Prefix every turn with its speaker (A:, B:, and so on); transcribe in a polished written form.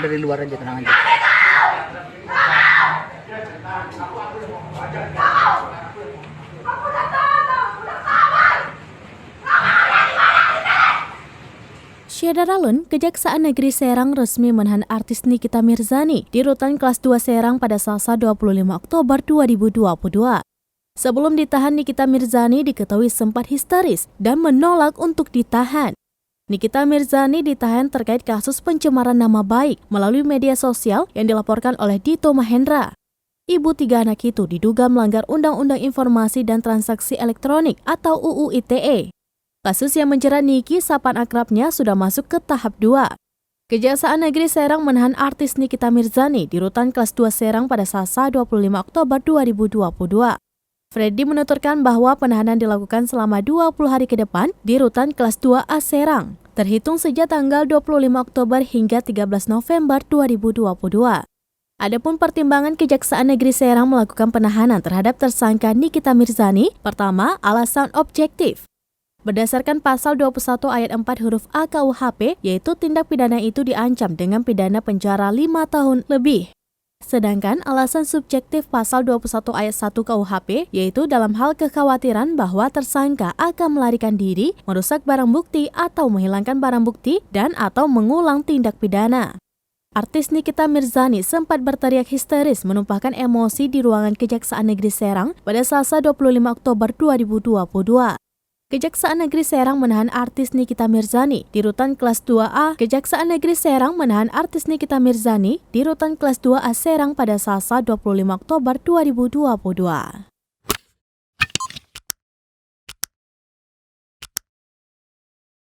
A: dari luar aja, tenang aja.
B: Syedaralun, Kejaksaan Negeri Serang resmi menahan artis Nikita Mirzani di Rutan Kelas 2 Serang pada Selasa 25 Oktober 2022. Sebelum ditahan, Nikita Mirzani diketahui sempat histeris dan menolak untuk ditahan. Nikita Mirzani ditahan terkait kasus pencemaran nama baik melalui media sosial yang dilaporkan oleh Dito Mahendra. Ibu 3 anak itu diduga melanggar Undang-Undang Informasi dan Transaksi Elektronik atau UU ITE. Kasus yang menjerat Niki, sapaan akrabnya, sudah masuk ke tahap 2. Kejaksaan Negeri Serang menahan artis Nikita Mirzani di Rutan Kelas 2 Serang pada Selasa 25 Oktober 2022. Freddy menuturkan bahwa penahanan dilakukan selama 20 hari ke depan di Rutan Kelas 2A Serang, terhitung sejak tanggal 25 Oktober hingga 13 November 2022. Adapun pertimbangan Kejaksaan Negeri Serang melakukan penahanan terhadap tersangka Nikita Mirzani, pertama, alasan objektif. Berdasarkan pasal 21 ayat 4 huruf A KUHP, yaitu tindak pidana itu diancam dengan pidana penjara 5 tahun lebih. Sedangkan alasan subjektif pasal 21 ayat 1 KUHP, yaitu dalam hal kekhawatiran bahwa tersangka akan melarikan diri, merusak barang bukti atau menghilangkan barang bukti dan atau mengulang tindak pidana. Artis Nikita Mirzani sempat berteriak histeris menumpahkan emosi di ruangan Kejaksaan Negeri Serang pada Selasa 25 Oktober 2022. Kejaksaan Negeri Serang menahan artis Nikita Mirzani di Rutan Kelas 2A. Kejaksaan Negeri Serang menahan artis Nikita Mirzani di Rutan Kelas 2A Serang pada Selasa 25 Oktober 2022.